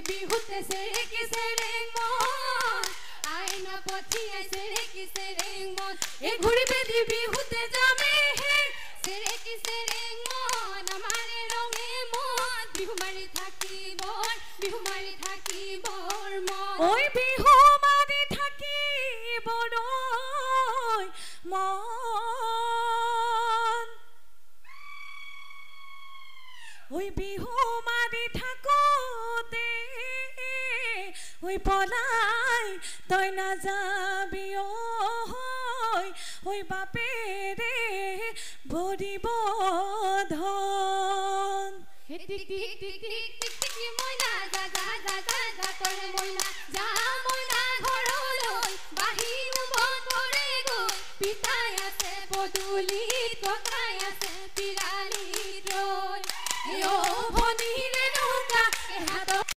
বিহুতে চেৰেকি চেৰেং মন আইনা পঠিয়াইছে ৰেকি চেৰেং মন এই ঘূৰি পেলি বিহুতে যামে হে চেৰেকি চেৰেং মন আমাৰে ৰঙে মন বিহু মাৰি থাকিব মন ঐ বিহু মাৰি থাকিব মন ঐ বিহু মাৰি থাকোতে ঐ পলাই তই নাযাবি ঐ বাপেৰে ভৰিব ধন টিক টিক টিক টিক টিক টিক মই